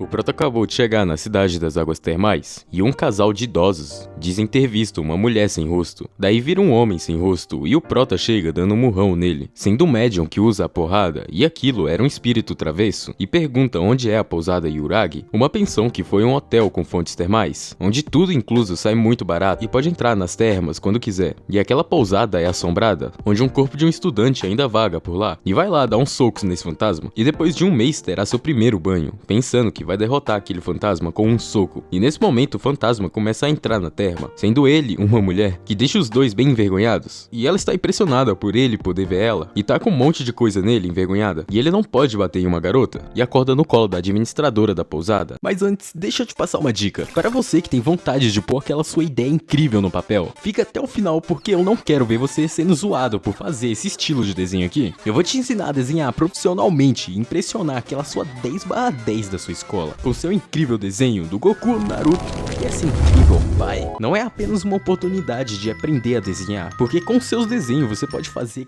O Prota acabou de chegar na cidade das águas termais e um casal de idosos dizem ter visto uma mulher sem rosto. Daí vira um homem sem rosto e o Prota chega dando um murrão nele, sendo um médium que usa a porrada e aquilo era um espírito travesso e pergunta onde é a pousada Yuragi, uma pensão que foi um hotel com fontes termais, onde tudo incluso sai muito barato e pode entrar nas termas quando quiser. E aquela pousada é assombrada, onde um corpo de um estudante ainda vaga por lá e vai lá dar uns socos nesse fantasma e depois de um mês terá seu primeiro banho, pensando que vai derrotar aquele fantasma com um soco. E nesse momento o fantasma começa a entrar na terma, sendo ele uma mulher que deixa os dois bem envergonhados. E ela está impressionada por ele poder ver ela, e tá com um monte de coisa nele envergonhada. E ele não pode bater em uma garota, e acorda no colo da administradora da pousada. Mas antes, deixa eu te passar uma dica. Para você que tem vontade de pôr aquela sua ideia incrível no papel, fica até o final porque eu não quero ver você sendo zoado por fazer esse estilo de desenho aqui. Eu vou te ensinar a desenhar profissionalmente e impressionar aquela sua 10/10 da sua escola com seu incrível desenho do Goku Naruto. E essa incrível, pai, não é apenas uma oportunidade de aprender a desenhar, porque com seus desenhos você pode fazer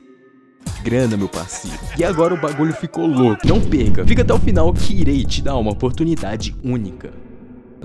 grana, meu parceiro. E agora o bagulho ficou louco. Não perca, fica até o final que irei te dar uma oportunidade única.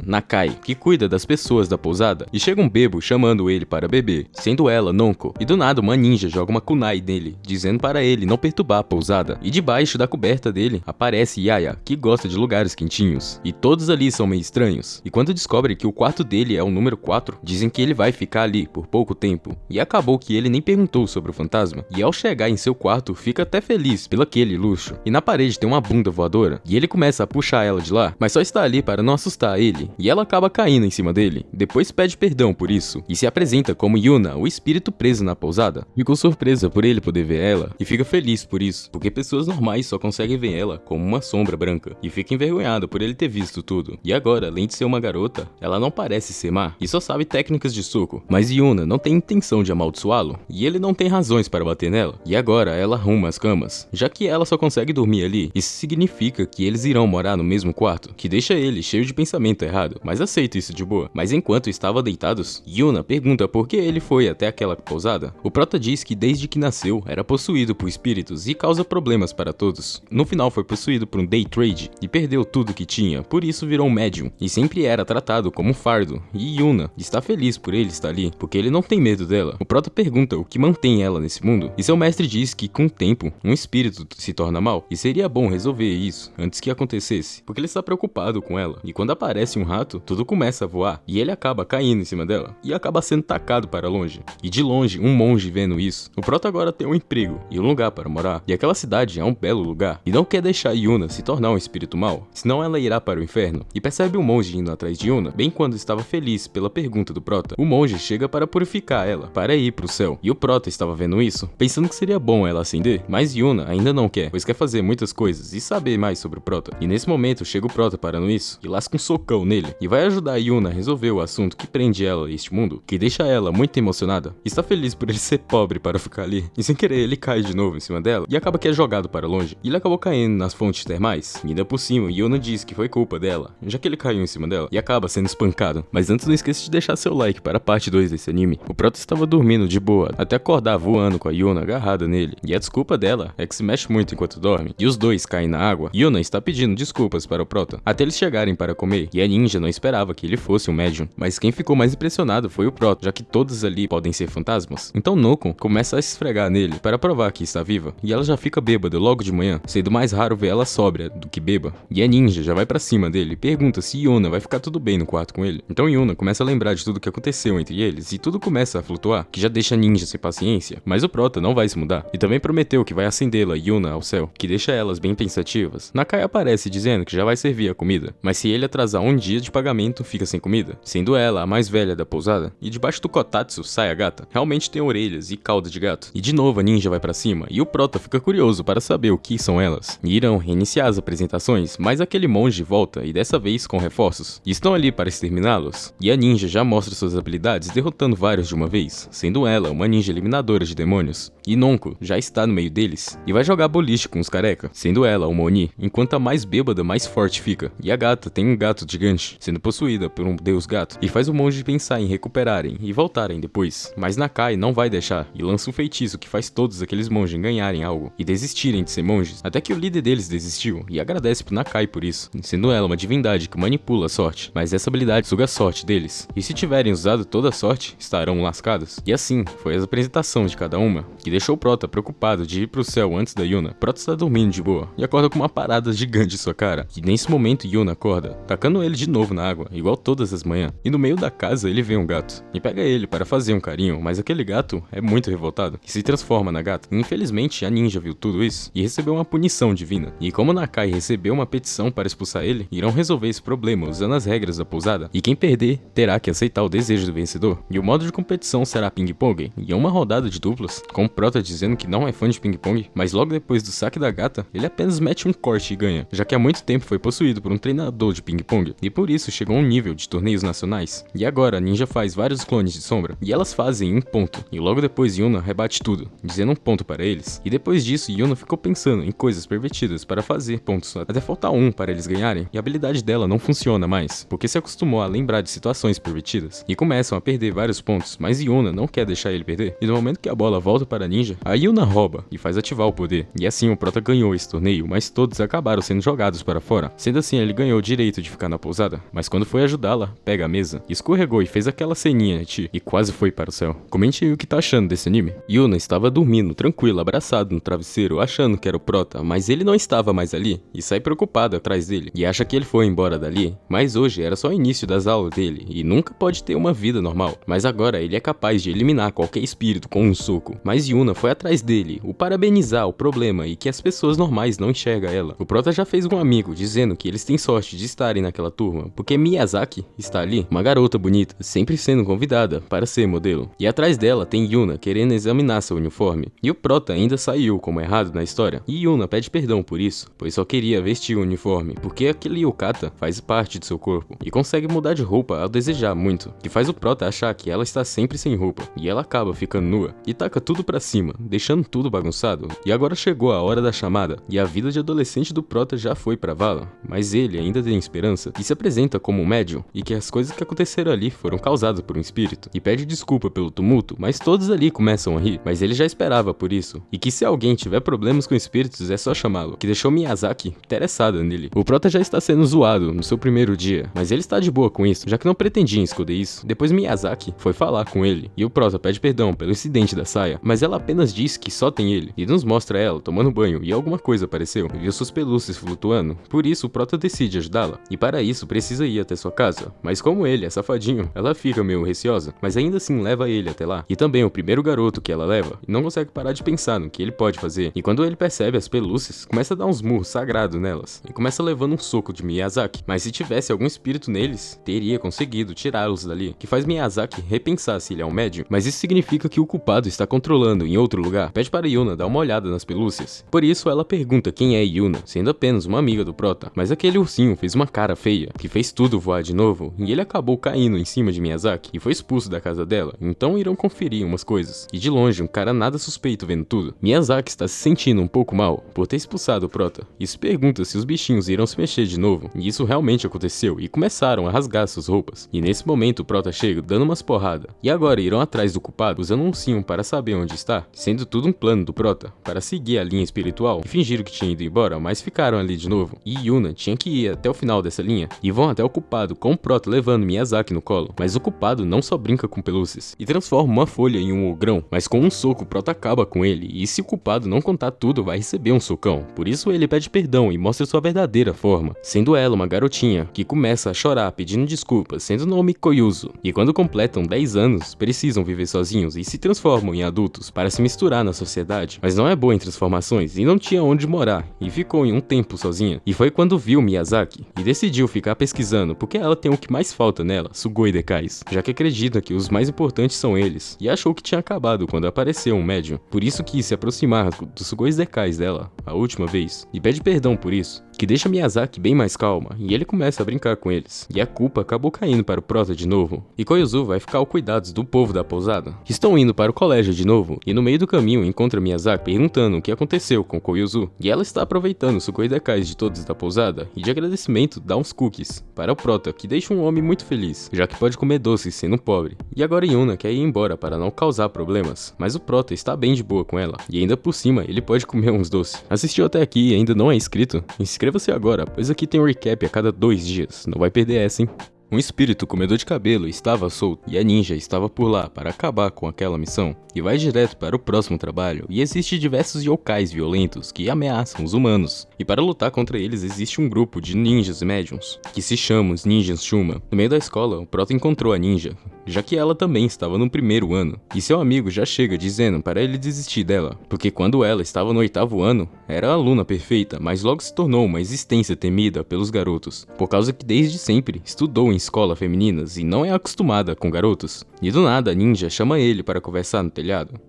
Nakai, que cuida das pessoas da pousada, e chega um bebo chamando ele para beber, sendo ela Nonko, e do nada uma ninja joga uma kunai nele, dizendo para ele não perturbar a pousada, e debaixo da coberta dele aparece Yaya, que gosta de lugares quentinhos, e todos ali são meio estranhos, e quando descobrem que o quarto dele é o número 4, dizem que ele vai ficar ali por pouco tempo, e acabou que ele nem perguntou sobre o fantasma, e ao chegar em seu quarto fica até feliz pelo aquele luxo, e na parede tem uma bunda voadora, e ele começa a puxar ela de lá, mas só está ali para não assustar ele, e ela acaba caindo em cima dele, depois pede perdão por isso, e se apresenta como Yuna, o espírito preso na pousada. Ficou surpresa por ele poder ver ela, e fica feliz por isso, porque pessoas normais só conseguem ver ela como uma sombra branca, e fica envergonhada por ele ter visto tudo. E agora, além de ser uma garota, ela não parece ser má, e só sabe técnicas de soco, mas Yuna não tem intenção de amaldiçoá-lo, e ele não tem razões para bater nela, e agora ela arruma as camas, já que ela só consegue dormir ali, isso significa que eles irão morar no mesmo quarto, que deixa ele cheio de pensamento errado, mas aceita isso de boa. Mas enquanto estavam deitados, Yuna pergunta por que ele foi até aquela pousada. O Prota diz que desde que nasceu era possuído por espíritos e causa problemas para todos. No final foi possuído por um day trade e perdeu tudo que tinha, por isso virou um médium e sempre era tratado como um fardo. E Yuna está feliz por ele estar ali, porque ele não tem medo dela. O Prota pergunta o que mantém ela nesse mundo e seu mestre diz que com o tempo um espírito se torna mal e seria bom resolver isso antes que acontecesse, porque ele está preocupado com ela. E quando aparece um rato, tudo começa a voar e ele acaba caindo em cima dela e acaba sendo tacado para longe. E de longe, um monge vendo isso. O Prota agora tem um emprego e um lugar para morar, e aquela cidade é um belo lugar, e não quer deixar Yuna se tornar um espírito mau, senão ela irá para o inferno. E percebe um monge indo atrás de Yuna, bem quando estava feliz pela pergunta do Prota. O monge chega para purificar ela, para ir para o céu, e o Prota estava vendo isso, pensando que seria bom ela acender, mas Yuna ainda não quer, pois quer fazer muitas coisas e saber mais sobre o Prota. E nesse momento chega o Prota parando isso, e lasca um socão nele, e vai ajudar a Yuna a resolver o assunto que prende ela a este mundo, que deixa ela muito emocionada. Está feliz por ele ser pobre para ficar ali, e sem querer ele cai de novo em cima dela, e acaba que é jogado para longe. E ele acabou caindo nas fontes termais, e ainda por cima Yuna diz que foi culpa dela, já que ele caiu em cima dela, e acaba sendo espancado. Mas antes não esqueça de deixar seu like para a parte 2 desse anime. O Prota estava dormindo de boa, até acordar voando com a Yuna agarrada nele, e a desculpa dela é que se mexe muito enquanto dorme, e os dois caem na água. Yuna está pedindo desculpas para o Prota, até eles chegarem para comer, e a ninja não esperava que ele fosse um médium, mas quem ficou mais impressionado foi o Prota, já que todos ali podem ser fantasmas. Então Noko começa a esfregar nele para provar que está viva, e ela já fica bêbada logo de manhã, sendo mais raro ver ela sóbria do que bêba. E a ninja já vai pra cima dele e pergunta se Yuna vai ficar tudo bem no quarto com ele. Então Yuna começa a lembrar de tudo que aconteceu entre eles, e tudo começa a flutuar, que já deixa a ninja sem paciência, mas o Prota não vai se mudar, e também prometeu que vai acendê-la, Yuna, ao céu, que deixa elas bem pensativas. Nakai aparece dizendo que já vai servir a comida, mas se ele atrasar um dia de pagamento, fica sem comida, sendo ela a mais velha da pousada. E debaixo do kotatsu sai a gata, realmente tem orelhas e cauda de gato. E de novo a ninja vai pra cima, e o Prota fica curioso para saber o que são elas. E irão reiniciar as apresentações, mas aquele monge volta, e dessa vez com reforços, e estão ali para exterminá-los. E a ninja já mostra suas habilidades derrotando vários de uma vez, sendo ela uma ninja eliminadora de demônios. E Nonko já está no meio deles, e vai jogar boliche com os careca, sendo ela uma Oni, enquanto a mais bêbada mais forte fica. E a gata tem um gato gigante gigante, sendo possuída por um deus gato, e faz o monge pensar em recuperarem e voltarem depois. Mas Nakai não vai deixar, e lança um feitiço que faz todos aqueles monges ganharem algo, e desistirem de ser monges, até que o líder deles desistiu, e agradece pro Nakai por isso, sendo ela uma divindade que manipula a sorte, mas essa habilidade suga a sorte deles, e se tiverem usado toda a sorte, estarão lascados. E assim, foi a apresentação de cada uma, que deixou o Prota preocupado de ir pro céu antes da Yuna. Prota está dormindo de boa, e acorda com uma parada gigante em sua cara, e nesse momento Yuna acorda, tacando ele de novo na água, igual todas as manhãs, e no meio da casa ele vê um gato, e pega ele para fazer um carinho, mas aquele gato é muito revoltado, e se transforma na gata. E, infelizmente a ninja viu tudo isso, e recebeu uma punição divina, e como Nakai recebeu uma petição para expulsar ele, irão resolver esse problema usando as regras da pousada, e quem perder terá que aceitar o desejo do vencedor, e o modo de competição será ping-pong, e é uma rodada de duplas, com o Prota dizendo que não é fã de ping-pong, mas logo depois do saque da gata, ele apenas mete um corte e ganha, já que há muito tempo foi possuído por um treinador de ping-pong, e por isso chegou a um nível de torneios nacionais. E agora a ninja faz vários clones de sombra, e elas fazem um ponto, e logo depois Yuna rebate tudo, dizendo um ponto para eles, e depois disso Yuna ficou pensando em coisas pervertidas para fazer pontos, até faltar um para eles ganharem, e a habilidade dela não funciona mais, porque se acostumou a lembrar de situações pervertidas, e começam a perder vários pontos, mas Yuna não quer deixar ele perder, e no momento que a bola volta para a ninja, a Yuna rouba, e faz ativar o poder, e assim o Prota ganhou esse torneio, mas todos acabaram sendo jogados para fora, sendo assim ele ganhou o direito de ficar na pousada, mas quando foi ajudá-la, pega a mesa, escorregou e fez aquela ceninha e quase foi para o céu. Comente aí o que tá achando desse anime. Yuna estava dormindo, tranquilo, abraçado no travesseiro, achando que era o Prota, mas ele não estava mais ali, e sai preocupado atrás dele, e acha que ele foi embora dali, mas hoje era só o início das aulas dele, e nunca pode ter uma vida normal, mas agora ele é capaz de eliminar qualquer espírito com um soco, mas Yuna foi atrás dele, o parabenizar o problema e que as pessoas normais não enxergam ela. O Prota já fez um amigo, dizendo que eles têm sorte de estarem naquela turma, porque Miyazaki está ali, uma garota bonita, sempre sendo convidada para ser modelo, e atrás dela tem Yuna querendo examinar seu uniforme, e o Prota ainda saiu como errado na história, e Yuna pede perdão por isso, pois só queria vestir o uniforme, porque aquele yukata faz parte de seu corpo, e consegue mudar de roupa ao desejar muito, que faz o Prota achar que ela está sempre sem roupa, e ela acaba ficando nua, e taca tudo pra cima, deixando tudo bagunçado, e agora chegou a hora da chamada, e a vida de adolescente do Prota já foi pra vala, mas ele ainda tem esperança, e se apresenta como um médium, e que as coisas que aconteceram ali foram causadas por um espírito, e pede desculpa pelo tumulto, mas todos ali começam a rir, mas ele já esperava por isso, e que se alguém tiver problemas com espíritos é só chamá-lo, que deixou Miyazaki interessada nele. O Prota já está sendo zoado no seu primeiro dia, mas ele está de boa com isso, já que não pretendia esconder isso. Depois Miyazaki foi falar com ele, e o Prota pede perdão pelo incidente da saia, mas ela apenas diz que só tem ele, e nos mostra ela tomando banho, e alguma coisa apareceu, e viu suas pelúcias flutuando, por isso o Prota decide ajudá-la, e para isso precisa ir até sua casa, mas como ele é safadinho, ela fica meio receosa, mas ainda assim leva ele até lá, e também o primeiro garoto que ela leva, e não consegue parar de pensar no que ele pode fazer, e quando ele percebe as pelúcias, começa a dar uns murros sagrados nelas, e começa levando um soco de Miyazaki, mas se tivesse algum espírito neles, teria conseguido tirá-los dali, que faz Miyazaki repensar se ele é um médium, mas isso significa que o culpado está controlando em outro lugar. Pede para Yuna dar uma olhada nas pelúcias, por isso ela pergunta quem é Yuna, sendo apenas uma amiga do Prota, mas aquele ursinho fez uma cara feia, que fez tudo voar de novo, e ele acabou caindo em cima de Miyazaki, e foi expulso da casa dela, então irão conferir umas coisas, e de longe um cara nada suspeito vendo tudo. Miyazaki está se sentindo um pouco mal, por ter expulsado o Prota, e se pergunta se os bichinhos irão se mexer de novo, e isso realmente aconteceu, e começaram a rasgar suas roupas, e nesse momento o Prota chega dando umas porradas, e agora irão atrás do culpado usando um ursinho para saber onde está, sendo tudo um plano do Prota, para seguir a linha espiritual, e fingiram que tinha ido embora, mas ficaram ali de novo, e Yuna tinha que ir até o final dessa linha, e vão até o culpado com o Prota levando Miyazaki no colo, mas o culpado não só brinca com pelúcias, e transforma uma folha em um ogrão, mas com um soco o Prota acaba com ele, e se o culpado não contar tudo vai receber um socão, por isso ele pede perdão e mostra sua verdadeira forma, sendo ela uma garotinha, que começa a chorar pedindo desculpas, sendo nome Koyuzu, e quando completam 10 anos, precisam viver sozinhos e se transformam em adultos para se misturar na sociedade, mas não é boa em transformações e não tinha onde morar, e ficou em um tempo sozinha, e foi quando viu Miyazaki, e decidiu ficar pesquisando, porque ela tem o que mais falta nela, Sugoi Dekais, já que acredita que os mais importantes são eles, e achou que tinha acabado quando apareceu um médium, por isso quis se aproximar dos Sugoi Dekais dela, a última vez, e pede perdão por isso, que deixa Miyazaki bem mais calma, e ele começa a brincar com eles, e a culpa acabou caindo para o Prota de novo, e Koyuzu vai ficar ao cuidado do povo da pousada. Estão indo para o colégio de novo, e no meio do caminho encontra Miyazaki perguntando o que aconteceu com Koyuzu, e ela está aproveitando os Sukoidekais de todos da pousada, e de agradecimento dá uns cookies para o Prota, que deixa um homem muito feliz, já que pode comer doces sendo pobre. E agora Yuna quer ir embora para não causar problemas, mas o Prota está bem de boa com ela, e ainda por cima ele pode comer uns doces. Assistiu até aqui e ainda não é inscrito? Inscreva-se agora, pois aqui tem um recap a cada 2 dias, não vai perder essa, hein? Um espírito comedor de cabelo estava solto e a ninja estava por lá para acabar com aquela missão e vai direto para o próximo trabalho, e existe diversos yokais violentos que ameaçam os humanos, e para lutar contra eles existe um grupo de ninjas médiums que se chamam os Ninjas Shuma. No meio da escola, o Prota encontrou a ninja, já que ela também estava no 1º ano, e seu amigo já chega dizendo para ele desistir dela, porque quando ela estava no 8º ano, era a aluna perfeita, mas logo se tornou uma existência temida pelos garotos, por causa que desde sempre estudou em escola femininas e não é acostumada com garotos. E do nada a ninja chama ele para conversar no telhado,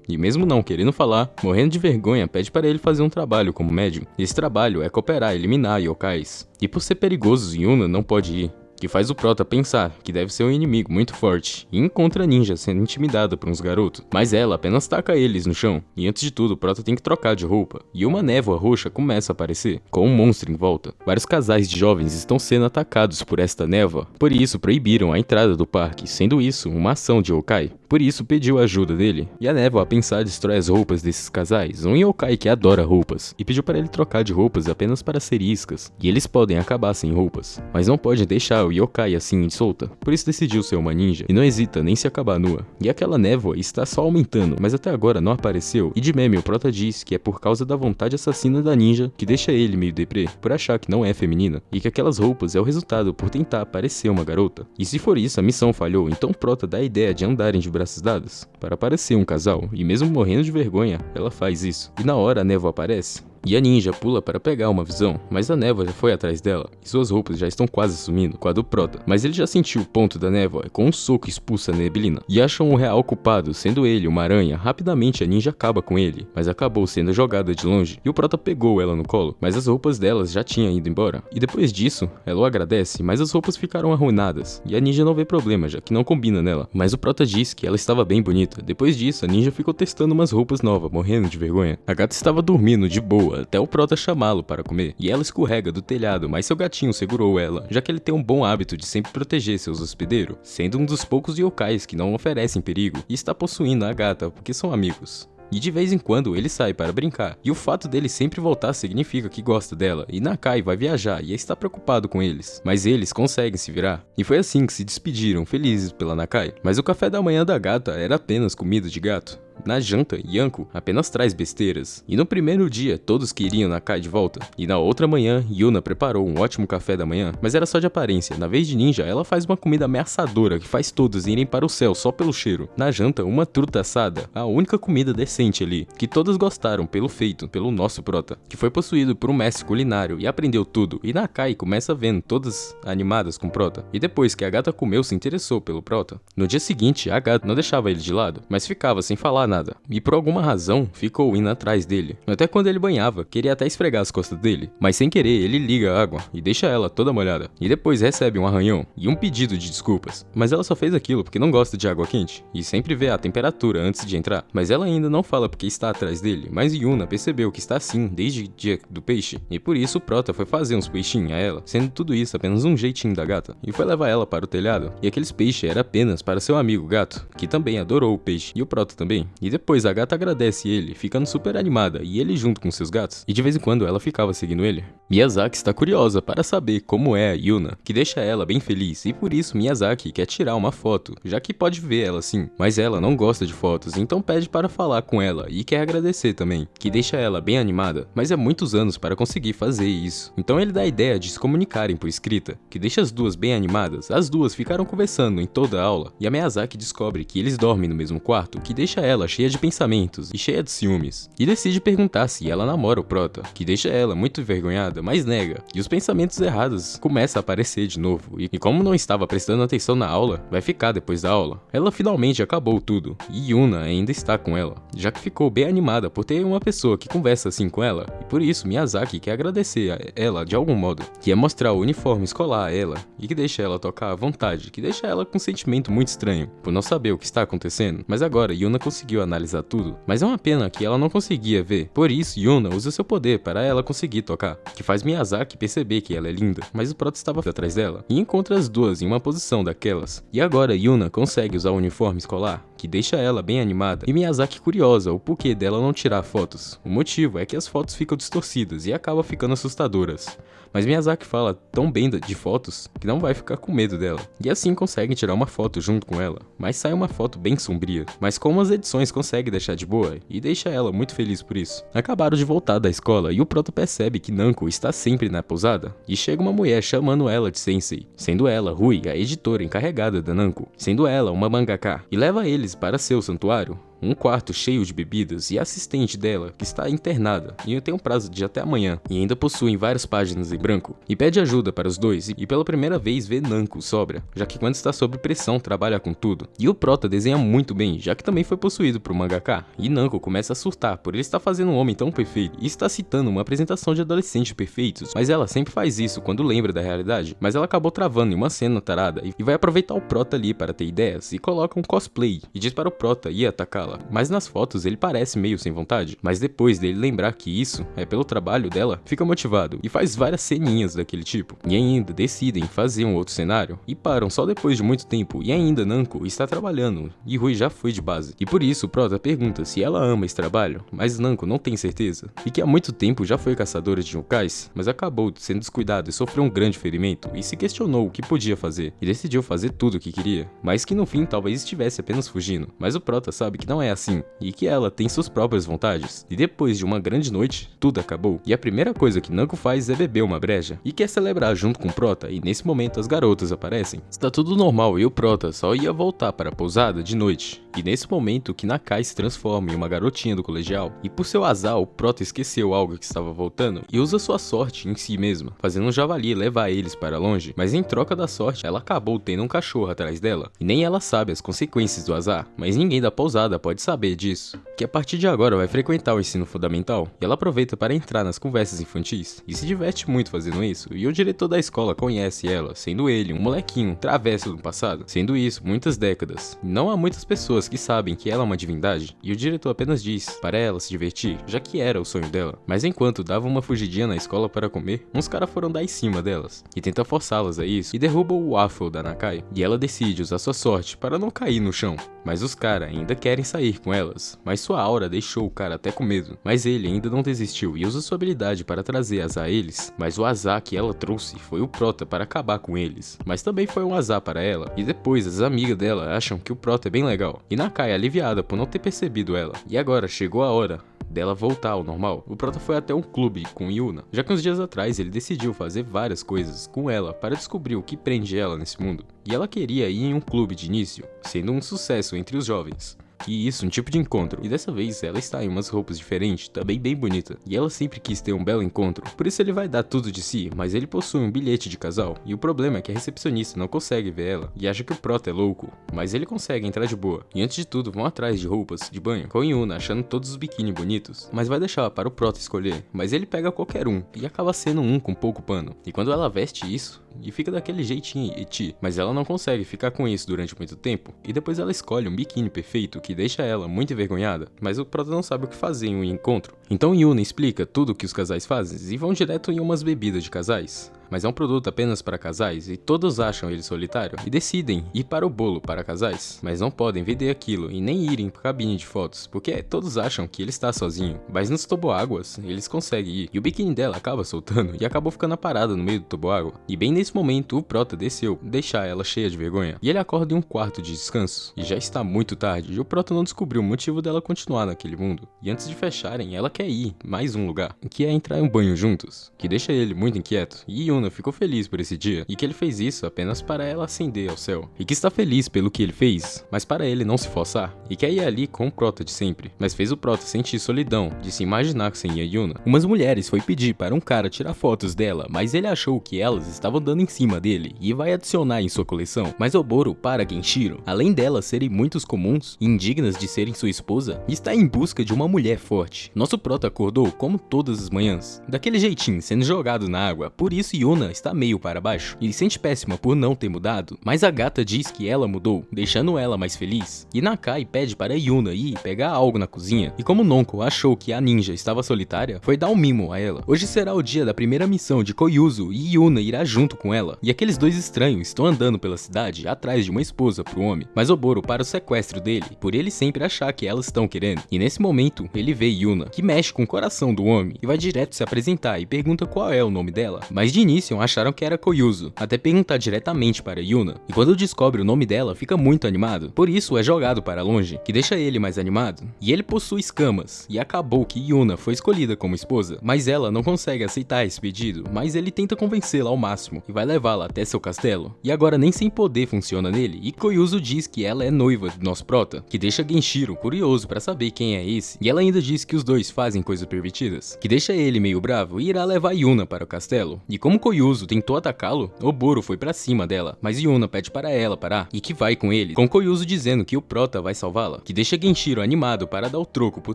e mesmo não querendo falar, morrendo de vergonha, pede para ele fazer um trabalho como médium. Esse trabalho é cooperar e eliminar yokais, e por ser perigoso Yuna não pode ir, que faz o Prota pensar que deve ser um inimigo muito forte, e encontra a ninja sendo intimidada por uns garotos, mas ela apenas taca eles no chão, e antes de tudo o Prota tem que trocar de roupa, e uma névoa roxa começa a aparecer, com um monstro em volta. Vários casais de jovens estão sendo atacados por esta névoa, por isso proibiram a entrada do parque, sendo isso uma ação de yokai. Por isso pediu a ajuda dele, e a névoa a pensar destrói as roupas desses casais, um yokai que adora roupas, e pediu para ele trocar de roupas apenas para ser iscas, e eles podem acabar sem roupas, mas não pode deixar o yokai assim solta, por isso decidiu ser uma ninja, e não hesita nem se acabar nua. E aquela névoa está só aumentando, mas até agora não apareceu, e de meme o Prota diz que é por causa da vontade assassina da ninja que deixa ele meio deprê, por achar que não é feminina, e que aquelas roupas é o resultado por tentar parecer uma garota. E se for isso, a missão falhou, então Prota dá a ideia de andarem de braços dados, para parecer um casal, e mesmo morrendo de vergonha, ela faz isso. E na hora a névoa aparece, e a ninja pula para pegar uma visão, mas a névoa já foi atrás dela, e suas roupas já estão quase sumindo com a do Prota. Mas ele já sentiu o ponto da névoa e com um soco expulsa a neblina, e acham o real culpado, sendo ele uma aranha. Rapidamente a ninja acaba com ele, mas acabou sendo jogada de longe, e o Prota pegou ela no colo, mas as roupas delas já tinham ido embora. E depois disso, ela o agradece, mas as roupas ficaram arruinadas, e a ninja não vê problema, já que não combina nela, mas o Prota diz que ela estava bem bonita. Depois disso, a ninja ficou testando umas roupas novas, morrendo de vergonha. A gata estava dormindo de boa, até o Prota chamá-lo para comer, e ela escorrega do telhado, mas seu gatinho segurou ela, já que ele tem um bom hábito de sempre proteger seus hospedeiros, sendo um dos poucos yokais que não oferecem perigo, e está possuindo a gata porque são amigos. E de vez em quando ele sai para brincar, e o fato dele sempre voltar significa que gosta dela, e Nakai vai viajar e está preocupado com eles, mas eles conseguem se virar. E foi assim que se despediram, felizes pela Nakai. Mas o café da manhã da gata era apenas comida de gato. Na janta, Yanko apenas traz besteiras, e no primeiro dia todos queriam Nakai de volta, e na outra manhã Yuna preparou um ótimo café da manhã, mas era só de aparência. Na vez de ninja, ela faz uma comida ameaçadora que faz todos irem para o céu só pelo cheiro. Na janta, uma truta assada, a única comida decente ali, que todos gostaram pelo feito pelo nosso Prota, que foi possuído por um mestre culinário e aprendeu tudo, e Nakai começa vendo todas animadas com Prota, e depois que a gata comeu se interessou pelo Prota. No dia seguinte, a gata não deixava ele de lado, mas ficava sem falar nada, e por alguma razão ficou indo atrás dele. Até quando ele banhava, queria até esfregar as costas dele, mas sem querer ele liga a água e deixa ela toda molhada, e depois recebe um arranhão e um pedido de desculpas. Mas ela só fez aquilo porque não gosta de água quente, e sempre vê a temperatura antes de entrar. Mas ela ainda não fala porque está atrás dele, mas Yuna percebeu que está assim desde o dia do peixe, e por isso o Prota foi fazer uns peixinhos a ela, sendo tudo isso apenas um jeitinho da gata, e foi levar ela para o telhado, e aqueles peixes era apenas para seu amigo gato, que também adorou o peixe, e o Prota também. E depois a gata agradece ele, ficando super animada, e ele junto com seus gatos, e de vez em quando ela ficava seguindo ele. Miyazaki está curiosa para saber como é a Yuna, que deixa ela bem feliz, e por isso Miyazaki quer tirar uma foto, já que pode ver ela assim, mas ela não gosta de fotos, então pede para falar com ela, e quer agradecer também, que deixa ela bem animada, mas é muitos anos para conseguir fazer isso. Então ele dá a ideia de se comunicarem por escrita, que deixa as duas bem animadas. As duas ficaram conversando em toda a aula, e a Miyazaki descobre que eles dormem no mesmo quarto, que deixa ela ela cheia de pensamentos e cheia de ciúmes, e decide perguntar se ela namora o prota, que deixa ela muito envergonhada, mas nega, e os pensamentos errados começam a aparecer de novo, e como não estava prestando atenção na aula, vai ficar depois da aula. Ela finalmente acabou tudo, e Yuna ainda está com ela, já que ficou bem animada por ter uma pessoa que conversa assim com ela, e por isso Miyazaki quer agradecer a ela de algum modo, que é mostrar o uniforme escolar a ela, e que deixa ela tocar à vontade, que deixa ela com um sentimento muito estranho, por não saber o que está acontecendo, mas agora Yuna conseguiu analisar tudo, mas é uma pena que ela não conseguia ver, por isso Yuna usa seu poder para ela conseguir tocar, que faz Miyazaki perceber que ela é linda, mas o prota estava atrás dela, e encontra as duas em uma posição daquelas, e agora Yuna consegue usar o uniforme escolar, que deixa ela bem animada, e Miyazaki curiosa o porquê dela não tirar fotos. O motivo é que as fotos ficam distorcidas e acabam ficando assustadoras. Mas Miyazaki fala tão bem de fotos que não vai ficar com medo dela. E assim consegue tirar uma foto junto com ela, mas sai uma foto bem sombria. Mas como as edições conseguem deixar de boa e deixa ela muito feliz por isso. Acabaram de voltar da escola e o prota percebe que Nanko está sempre na pousada e chega uma mulher chamando ela de sensei, sendo ela Rui, a editora encarregada da Nanko, sendo ela uma mangaka, e leva eles para seu santuário, um quarto cheio de bebidas, e a assistente dela, que está internada e tem um prazo de até amanhã, e ainda possuem várias páginas em branco, e pede ajuda para os dois, e pela primeira vez vê Nanko sóbria, já que quando está sob pressão trabalha com tudo. E o prota desenha muito bem, já que também foi possuído por um mangaka, e Nanko começa a surtar por ele estar fazendo um homem tão perfeito, e está citando uma apresentação de adolescentes perfeitos, mas ela sempre faz isso quando lembra da realidade, mas ela acabou travando em uma cena tarada, e vai aproveitar o prota ali para ter ideias, e coloca um cosplay, e diz para o prota ir atacá-la. Mas nas fotos ele parece meio sem vontade, mas depois dele lembrar que isso é pelo trabalho dela, fica motivado e faz várias ceninhas daquele tipo. E ainda decidem fazer um outro cenário e param só depois de muito tempo, e ainda Nanko está trabalhando e Rui já foi de base. E por isso o prota pergunta se ela ama esse trabalho, mas Nanko não tem certeza, e que há muito tempo já foi caçadora de yokais, mas acabou sendo descuidada e sofreu um grande ferimento e se questionou o que podia fazer e decidiu fazer tudo o que queria, mas que no fim talvez estivesse apenas fugindo. Mas o prota sabe que não é assim, e que ela tem suas próprias vontades. E depois de uma grande noite, tudo acabou. E a primeira coisa que Nanko faz é beber uma breja, e quer celebrar junto com o prota, e nesse momento as garotas aparecem. Está tudo normal e o prota só ia voltar para a pousada de noite. E nesse momento que Nakai se transforma em uma garotinha do colegial, e por seu azar o prota esqueceu algo que estava voltando, e usa sua sorte em si mesma, fazendo um javali levar eles para longe, mas em troca da sorte, ela acabou tendo um cachorro atrás dela, e nem ela sabe as consequências do azar, mas ninguém da pousada pode saber disso, que a partir de agora vai frequentar o ensino fundamental, e ela aproveita para entrar nas conversas infantis, e se diverte muito fazendo isso, e o diretor da escola conhece ela, sendo ele um molequinho travesso do passado, sendo isso muitas décadas, e não há muitas pessoas que sabem que ela é uma divindade, e o diretor apenas diz para ela se divertir, já que era o sonho dela, mas enquanto dava uma fugidinha na escola para comer, uns caras foram dar em cima delas, e tenta forçá-las a isso, e derruba o waffle da Nakai, e ela decide usar sua sorte para não cair no chão, mas os caras ainda querem sair com elas, mas sua aura deixou o cara até com medo, mas ele ainda não desistiu e usa sua habilidade para trazer azar a eles, mas o azar que ela trouxe foi o prota para acabar com eles, mas também foi um azar para ela, e depois as amigas dela acham que o prota é bem legal, e Nakai é aliviada por não ter percebido ela, e agora chegou a hora dela voltar ao normal. O prota foi até um clube com Yuna, já que uns dias atrás ele decidiu fazer várias coisas com ela para descobrir o que prende ela nesse mundo, e ela queria ir em um clube de início, sendo um sucesso entre os jovens. E isso, um tipo de encontro, e dessa vez ela está em umas roupas diferentes, também bem bonita, e ela sempre quis ter um belo encontro, por isso ele vai dar tudo de si, mas ele possui um bilhete de casal, e o problema é que a recepcionista não consegue ver ela, e acha que o prota é louco, mas ele consegue entrar de boa, e antes de tudo vão atrás de roupas de banho, com Yuna achando todos os biquíni bonitos, mas vai deixar para o prota escolher, mas ele pega qualquer um, e acaba sendo um com pouco pano, e quando ela veste isso, e fica daquele jeitinho eti, mas ela não consegue ficar com isso durante muito tempo, e depois ela escolhe um biquíni perfeito que deixa ela muito envergonhada, mas o prota não sabe o que fazer em um encontro. Então Yuna explica tudo o que os casais fazem e vão direto em umas bebidas de casais. Mas é um produto apenas para casais e todos acham ele solitário e decidem ir para o bolo para casais, mas não podem vender aquilo e nem irem para a cabine de fotos, porque todos acham que ele está sozinho, mas nos toboáguas eles conseguem ir, e o biquíni dela acaba soltando e acabou ficando parada no meio do toboágua, e bem nesse momento o prota desceu, deixar ela cheia de vergonha, e ele acorda em um quarto de descanso, e já está muito tarde, e o prota não descobriu o motivo dela continuar naquele mundo, e antes de fecharem ela quer ir mais um lugar, que é entrar em um banho juntos, que deixa ele muito inquieto, e Yuna ficou feliz por esse dia, e que ele fez isso apenas para ela ascender ao céu, e que está feliz pelo que ele fez, mas para ele não se forçar, e quer ir ali com o Prota de sempre, mas fez o Prota sentir solidão, de se imaginar sem a Yuna. Umas mulheres foi pedir para um cara tirar fotos dela, mas ele achou que elas estavam dando em cima dele, e vai adicionar em sua coleção, mas Oboro para Genshiro, além delas serem muitos comuns e indignas de serem sua esposa, está em busca de uma mulher forte. Nosso Prota acordou como todas as manhãs, daquele jeitinho, sendo jogado na água, por isso Yuna está meio para baixo. Ele sente péssima por não ter mudado, mas a gata diz que ela mudou, deixando ela mais feliz. E Nakai pede para Yuna ir pegar algo na cozinha, e como Nonko achou que a ninja estava solitária, foi dar um mimo a ela. Hoje será o dia da primeira missão de Koyuzu e Yuna irá junto com ela, e aqueles dois estranhos estão andando pela cidade atrás de uma esposa pro homem, mas Oboro para o sequestro dele, por ele sempre achar que elas estão querendo. E nesse momento, ele vê Yuna, que mexe com o coração do homem, e vai direto se apresentar e pergunta qual é o nome dela, mas de início acharam que era Koyuzu, até perguntar diretamente para Yuna, e quando descobre o nome dela, fica muito animado, por isso é jogado para longe, que deixa ele mais animado. E ele possui escamas, e acabou que Yuna foi escolhida como esposa, mas ela não consegue aceitar esse pedido, mas ele tenta convencê-la ao máximo, e vai levá-la até seu castelo, e agora nem sem poder funciona nele, e Koyuzu diz que ela é noiva do nosso Prota, que deixa Genshiro curioso para saber quem é esse, e ela ainda diz que os dois fazem coisas pervertidas, que deixa ele meio bravo e irá levar Yuna para o castelo. E como Koyuzu tentou atacá-lo, Oboro foi para cima dela, mas Yuna pede para ela parar e que vai com ele, com Koyuzu dizendo que o Prota vai salvá-la, que deixa Genshiro animado para dar o troco por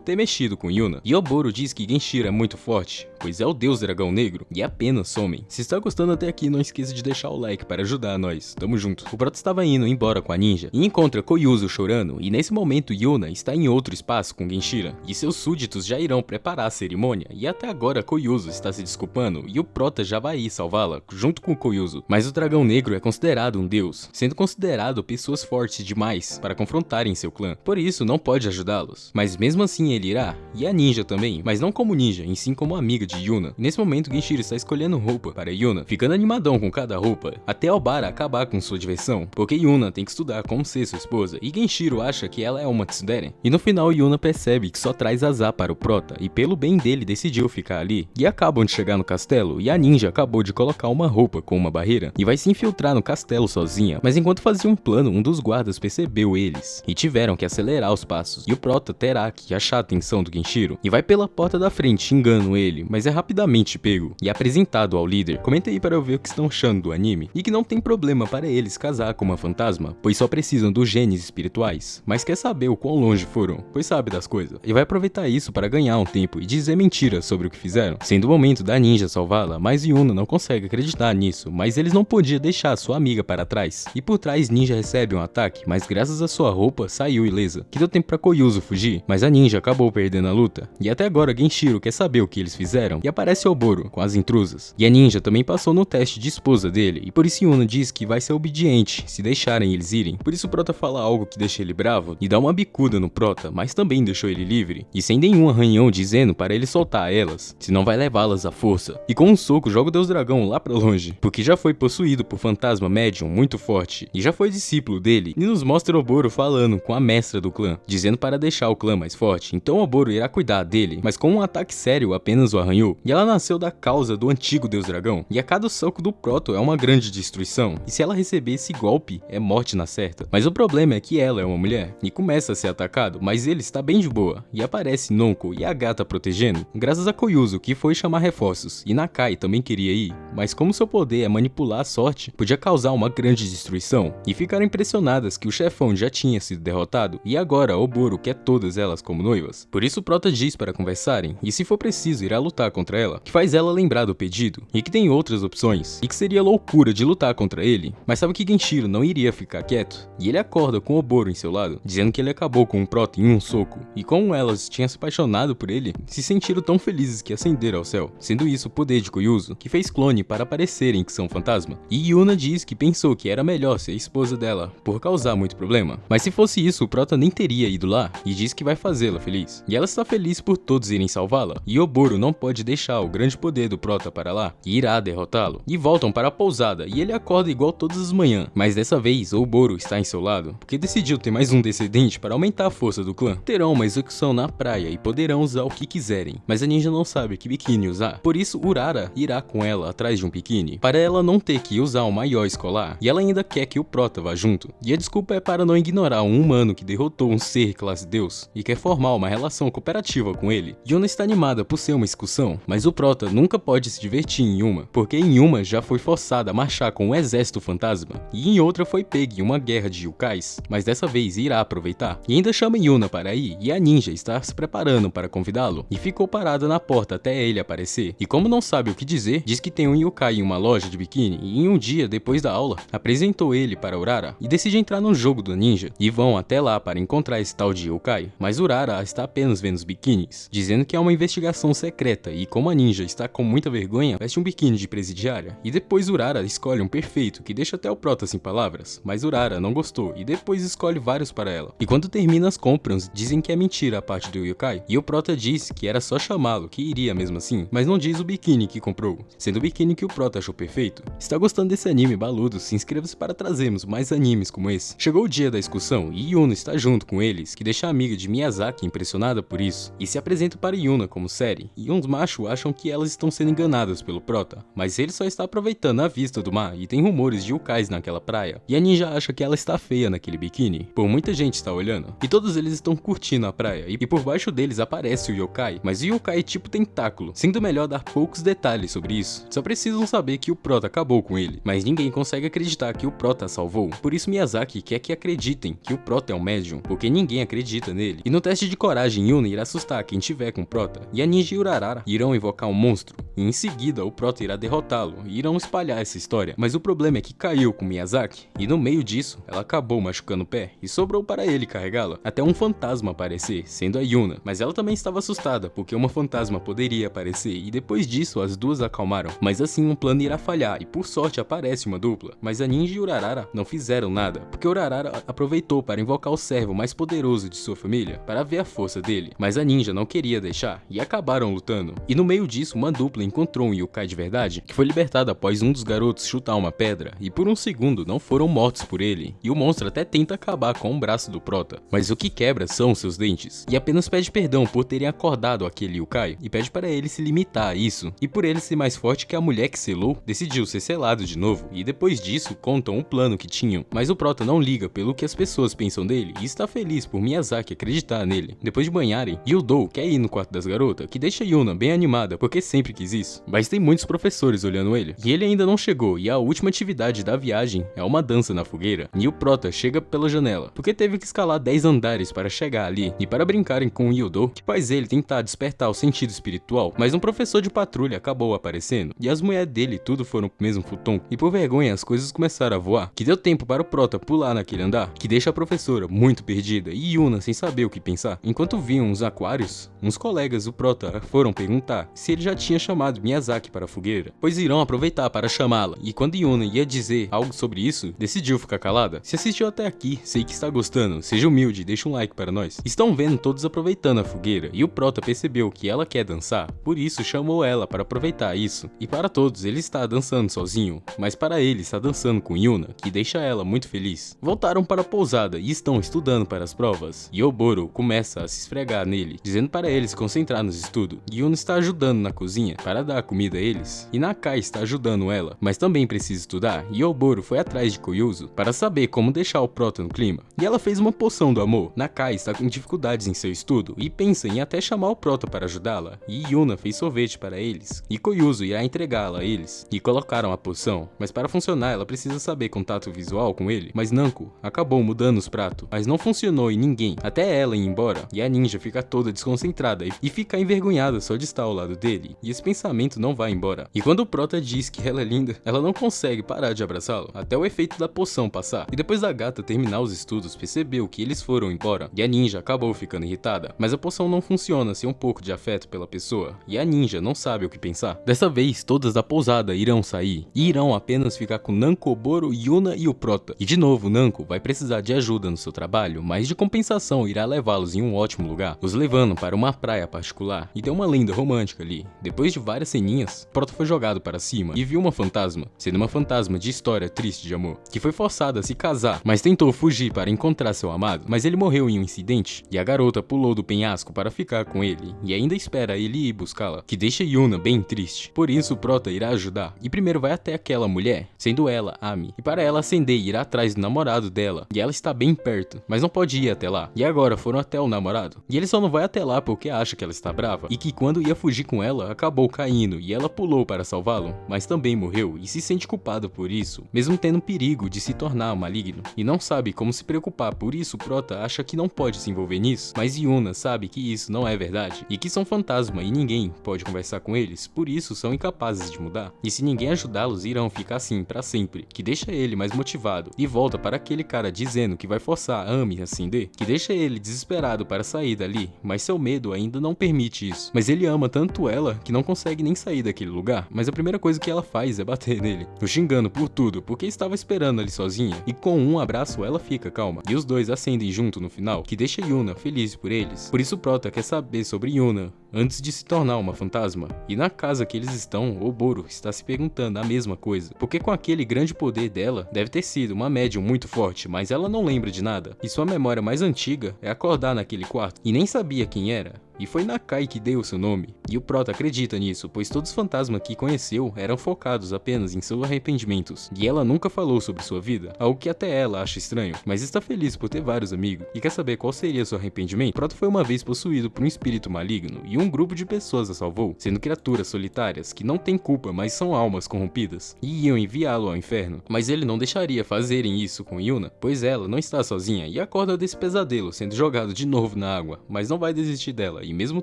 ter mexido com Yuna. E Oboro diz que Genshiro é muito forte, pois é o deus dragão negro, e apenas somem. Se está gostando até aqui, não esqueça de deixar o like para ajudar nós, tamo junto. O Prota estava indo embora com a ninja, e encontra Koyuzu chorando, e nesse momento Yuna está em outro espaço com Genshiro, e seus súditos já irão preparar a cerimônia, e até agora Koyuzu está se desculpando, e o Prota já vai ir salvá-la, junto com Koyuzu. Mas o dragão negro é considerado um deus, sendo considerado pessoas fortes demais para confrontarem seu clã, por isso não pode ajudá-los. Mas mesmo assim ele irá, e a ninja também, mas não como ninja, em sim como amiga de Yuna. E nesse momento Genshiro está escolhendo roupa para Yuna, ficando animadão com cada roupa, até Obara acabar com sua diversão, porque Yuna tem que estudar como ser sua esposa, e Genshiro acha que ela é uma tsundere. E no final Yuna percebe que só traz azar para o Prota, e pelo bem dele decidiu ficar ali. E acabam de chegar no castelo, e a ninja acabou de colocar uma roupa com uma barreira, e vai se infiltrar no castelo sozinha, mas enquanto fazia um plano, um dos guardas percebeu eles, e tiveram que acelerar os passos, e o Prota terá que achar a atenção do Genshiro, e vai pela porta da frente xingando ele, mas é rapidamente pego, e apresentado ao líder. Comenta aí para eu ver o que estão achando do anime, e que não tem problema para eles casar com uma fantasma, pois só precisam dos genes espirituais, mas quer saber o quão longe foram, pois sabe das coisas, e vai aproveitar isso para ganhar um tempo e dizer mentiras sobre o que fizeram, sendo o momento da ninja salvá-la, mas Yuna não consegue acreditar nisso, mas eles não podiam deixar sua amiga para trás, e por trás ninja recebe um ataque, mas graças à sua roupa saiu ilesa, que deu tempo para Koyuzu fugir, mas a ninja acabou perdendo a luta, e até agora Genshiro quer saber o que eles fizeram, e aparece Oboro com as intrusas, e a ninja também passou no teste de esposa dele, e por isso Yuna diz que vai ser obediente se deixarem eles irem, por isso o Prota fala algo que deixa ele bravo, e dá uma bicuda no Prota, mas também deixou ele livre, e sem nenhum arranhão dizendo para ele soltar elas, senão vai levá-las à força, e com um soco joga o Deus Dragão lá pra longe, porque já foi possuído por fantasma médium muito forte, e já foi discípulo dele, e nos mostra Oboro falando com a mestra do clã, dizendo para deixar o clã mais forte, então Oboro irá cuidar dele, mas com um ataque sério apenas o arranhou, e ela nasceu da causa do antigo Deus Dragão, e a cada soco do Proto é uma grande destruição, e se ela receber esse golpe, é morte na certa, mas o problema é que ela é uma mulher, e começa a ser atacado, mas ele está bem de boa, e aparece Nonko e a gata protegendo, graças a Koyuzu que foi chamar reforços, e Nakai também queria ir, mas como seu poder é manipular a sorte, podia causar uma grande destruição, e ficaram impressionadas que o chefão já tinha sido derrotado, e agora Oboro quer todas elas como noivas, por isso Prota diz para conversarem, e se for preciso irá lutar contra ela, que faz ela lembrar do pedido, e que tem outras opções, e que seria loucura de lutar contra ele, mas sabe que Genshiro não iria ficar quieto, e ele acorda com Oboro em seu lado, dizendo que ele acabou com o Prota em um soco, e como elas tinham se apaixonado por ele, se sentiram tão felizes que ascenderam ao céu, sendo isso o poder de Koyuzu, que fez clone para parecerem que são fantasma, e Yuna diz que pensou que era melhor ser a esposa dela, por causar muito problema, mas se fosse isso o Prota nem teria ido lá, e diz que vai fazê-la feliz, e ela está feliz por todos irem salvá-la, e Oboro não pode deixar o grande poder do Prota para lá, e irá derrotá-lo, e voltam para a pousada, e ele acorda igual todas as manhãs, mas dessa vez Oboro está em seu lado, porque decidiu ter mais um descendente para aumentar a força do clã, terão uma execução na praia e poderão usar o que quiserem, mas a ninja não sabe que biquíni usar, por isso Urara irá com ela atrás de um biquíni para ela não ter que usar o maiô escolar, e ela ainda quer que o Prota vá junto. E a desculpa é para não ignorar um humano que derrotou um ser classe Deus e quer formar uma relação cooperativa com ele. Yuna está animada por ser uma excursão, mas o Prota nunca pode se divertir em uma, porque em uma já foi forçada a marchar com um exército fantasma, e em outra foi pega em uma guerra de yokais, mas dessa vez irá aproveitar. E ainda chama Yuna para ir, e a ninja está se preparando para convidá-lo, e ficou parada na porta até ele aparecer, e como não sabe o que dizer, diz que tem um yokai em uma loja de biquíni, e em um dia depois da aula, apresentou ele para Urara, e decide entrar no jogo do ninja, e vão até lá para encontrar esse tal de yokai, mas Urara está apenas vendo os biquínis, dizendo que é uma investigação secreta, e como a ninja está com muita vergonha, veste um biquíni de presidiária, e depois Urara escolhe um perfeito, que deixa até o Prota sem palavras, mas Urara não gostou, e depois escolhe vários para ela. E quando termina as compras, dizem que é mentira a parte do yokai, e o Prota diz que era só chamá-lo, que iria mesmo assim, mas não diz o biquíni que comprou, sendo o biquíni que o Prota achou perfeito. Está gostando desse anime baludo? Se inscreva-se para trazermos mais animes como esse. Chegou o dia da excursão, e Yuna está junto com eles, que deixa a amiga de Miyazaki impressionada por isso, e se apresenta para Yuna como série, e uns machos acham que elas estão sendo enganadas pelo Prota, mas ele só está aproveitando a vista do mar, e tem rumores de yokais naquela praia, e a ninja acha que ela está feia naquele biquíni, por muita gente está olhando, e todos eles estão curtindo a praia, e por baixo deles aparece o yokai, mas o yokai é tipo tentáculo, sendo melhor dar poucos detalhes sobre isso, só precisam saber que o Prota acabou com ele, mas ninguém consegue acreditar que o Prota a salvou, por isso Miyazaki quer que acreditem que o Prota é um médium, porque ninguém acredita nele, e no teste de coragem Yuna irá assustar quem tiver com o Prota, e a ninja e Urarara irão invocar um monstro, e em seguida o Prota irá derrotá-lo, e irão espalhar essa história, mas o problema é que caiu com Miyazaki, e no meio disso, ela acabou machucando o pé, e sobrou para ele carregá-la, até um fantasma aparecer, sendo a Yuna, mas ela também estava assustada, porque uma fantasma poderia aparecer, e depois disso as duas acalmaram, mas assim um plano irá falhar, e por sorte aparece uma dupla, mas a ninja e Urarara não fizeram nada, porque Urarara aproveitou para invocar o servo mais poderoso de sua família, para ver a força dele, mas a ninja não queria deixar, e acabaram lutando, e no meio disso uma dupla encontrou um yokai de verdade, que foi libertado após um dos garotos chutar uma pedra, e por um segundo não foram mortos por ele, e o monstro até tenta acabar com o braço do Prota, mas o que quebra são seus dentes, e apenas pede perdão por terem acordado aquele yokai, e pede para ele se limitar a isso, e por ele ser mais forte que a mulher que selou, decidiu ser selado de novo, e depois disso contam o plano que tinham, mas o Prota não liga pelo que as pessoas pensam dele, e está feliz por Miyazaki acreditar nele. Depois de banharem, Yudou quer ir no quarto das garotas, que deixa Yuna bem animada, porque sempre quis isso, mas tem muitos professores olhando ele, e ele ainda não chegou, e a última atividade da viagem é uma dança na fogueira, e o Prota chega pela janela, porque teve que escalar 10 andares para chegar ali, e para brincarem com o Yudou, que faz ele tentar despertar o sentido espiritual, mas um professor de patrulha acabou aparecendo, e as mulheres dele tudo foram pro mesmo futon, e por vergonha as coisas começaram a voar, que deu tempo para o Prota pular naquele andar, que deixa a professora muito perdida, e Yuna sem saber o que pensar. Enquanto viam os aquários, uns colegas do Prota foram perguntar se ele já tinha chamado Miyazaki para a fogueira, pois irão aproveitar para chamá-la, e quando Yuna ia dizer algo sobre isso, decidiu ficar calada. Se assistiu até aqui, sei que está gostando, seja humilde, deixa um like para nós. Estão vendo todos aproveitando a fogueira, e o Prota percebeu que ela quer dançar, por isso chamou ela para aproveitar isso, e para todos ele está dançando sozinho, mas para ele está dançando com Yuna, que deixa ela muito feliz. Voltaram para a pousada e estão estudando para as provas, e Oboro começa a se esfregar nele, dizendo para ele se concentrar nos estudos. Yuna está ajudando na cozinha para dar comida a eles, e Nakai está ajudando ela, mas também precisa estudar, e Oboro foi atrás de Koyuzu para saber como deixar o Prota no clima, e ela fez uma poção do amor. Nakai está com dificuldades em seu estudo e pensa em até chamar o Prota para ajudá-la, e Yuna fez sorvete para eles, e Koyuzu irá entregá-la a eles, e colocaram a poção, mas para funcionar ela precisa saber contato visual com ele, mas Nanko acabou mudando os pratos, mas não funcionou em ninguém, até ela ir embora, e a ninja fica toda desconcentrada e fica envergonhada só de estar ao lado dele, e esse pensamento não vai embora, e quando o Prota diz que ela é linda, ela não consegue parar de abraçá-lo, até o efeito da poção passar, e depois da gata terminar os estudos, percebeu que eles foram embora, e a ninja acabou ficando irritada, mas a poção não funciona sem um pouco de afeto pela pessoa, e a ninja não sabe o que pensar. Dessa vez, todas da pousada irão sair, e irão apenas ficar com Nanko, Oboro, Yuna e o Prota, e de novo Nanko vai precisar de ajuda no seu trabalho, mas de compensação irá levá-los em um ótimo lugar, os levando para uma praia particular, e tem uma linda romântica ali. Depois de várias ceninhas, Prota foi jogado para cima e viu uma fantasma, sendo uma fantasma de história triste de amor, que foi forçada a se casar, mas tentou fugir para encontrar seu amado, mas ele morreu em um incidente, e a garota pulou do penhasco para ficar com ele, e ainda espera ele ir buscá-la, que deixa Yuna bem triste. Por isso, Prota irá ajudar. E primeiro vai até aquela mulher, sendo ela Ami. E para ela acender, irá atrás do namorado dela. E ela está bem perto, mas não pode ir até lá. E agora foram até o namorado. E ele só não vai até lá porque acha que ela está brava. E que quando ia fugir com ela, acabou caindo. E ela pulou para salvá-lo, mas também morreu. E se sente culpada por isso, mesmo tendo perigo de se tornar maligno. E não sabe como se preocupar. Por isso, Prota acha que não pode se envolver nisso. Mas Yuna sabe que isso não é verdade. E que são fantasma e ninguém pode conversar com eles. Por isso, são incapazes de mudar. E se ninguém ajudá-los, irão ficar assim para sempre. Que deixa ele mais motivado. E volta para aquele cara dizendo que vai forçar a Ami a acender. Que deixa ele desesperado para sair dali. Mas seu medo ainda não permite isso. Mas ele ama tanto ela que não consegue nem sair daquele lugar. Mas a primeira coisa que ela faz é bater nele. O xingando por tudo, porque estava esperando ali sozinha. E com um abraço ela fica calma. E os dois acendem junto no final, que deixa Yuna feliz por eles. Por isso Prota quer saber sobre Yuna antes de se tornar uma fantasma. E na casa que eles estão, Oboro está se perguntando a mesma coisa. Porque com aquele grande poder dela, deve ter sido uma médium muito forte, mas ela não lembra de nada. E sua memória mais antiga é acordar naquele quarto. E nem sabia quem era. E foi Nakai que deu seu nome. E o Prota acredita nisso, pois todos os fantasmas que conheceu eram focados apenas em seus arrependimentos. E ela nunca falou sobre sua vida, algo que até ela acha estranho, mas está feliz por ter vários amigos. E quer saber qual seria seu arrependimento? Prota foi uma vez possuído por um espírito maligno, e um grupo de pessoas a salvou, sendo criaturas solitárias que não têm culpa, mas são almas corrompidas, e iam enviá-lo ao inferno. Mas ele não deixaria fazerem isso com Yuna, pois ela não está sozinha, e acorda desse pesadelo, sendo jogado de novo na água, mas não vai desistir dela. E mesmo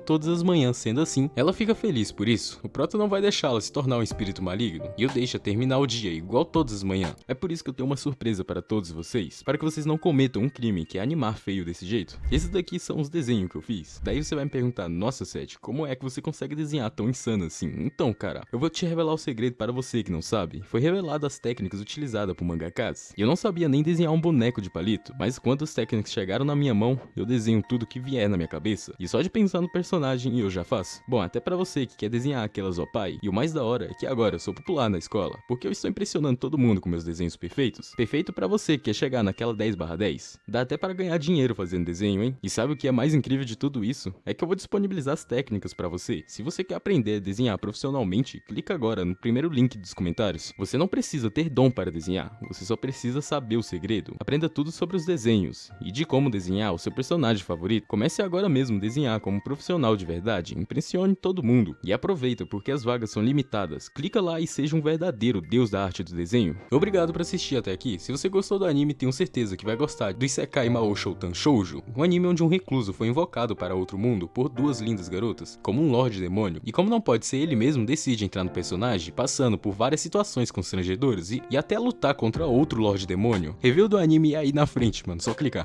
todas as manhãs sendo assim, ela fica feliz por isso. O Prota não vai deixá-la se tornar um espírito maligno e o deixa terminar o dia igual todas as manhãs. É por isso que eu tenho uma surpresa para todos vocês, para que vocês não cometam um crime que é animar feio desse jeito. Esses daqui são os desenhos que eu fiz. Daí você vai me perguntar, nossa Seth, como é que você consegue desenhar tão insano assim? Então, cara, eu vou te revelar o segredo para você que não sabe. Foi revelado as técnicas utilizadas por mangakas. E eu não sabia nem desenhar um boneco de palito, mas quando as técnicas chegaram na minha mão, eu desenho tudo que vier na minha cabeça. E só de pensar no personagem eu já faço. Bom, até pra você que quer desenhar aquelas opai, e o mais da hora é que agora eu sou popular na escola, porque eu estou impressionando todo mundo com meus desenhos perfeitos. Perfeito pra você que quer chegar naquela 10/10. Dá até para ganhar dinheiro fazendo desenho, hein? E sabe o que é mais incrível de tudo isso? É que eu vou disponibilizar as técnicas pra você. Se você quer aprender a desenhar profissionalmente, clica agora no primeiro link dos comentários. Você não precisa ter dom para desenhar, você só precisa saber o segredo. Aprenda tudo sobre os desenhos e de como desenhar o seu personagem favorito. Comece agora mesmo a desenhar como profissional de verdade, impressione todo mundo e aproveita porque as vagas são limitadas. Clica lá e seja um verdadeiro deus da arte do desenho. Obrigado por assistir até aqui. Se você gostou do anime, tenho certeza que vai gostar do Isekai Mao Shoutan Shoujo, um anime onde um recluso foi invocado para outro mundo por duas lindas garotas, como um Lorde Demônio, e como não pode ser ele mesmo, decide entrar no personagem, passando por várias situações constrangedoras e até lutar contra outro Lorde Demônio. Review do anime aí na frente, mano, só clicar.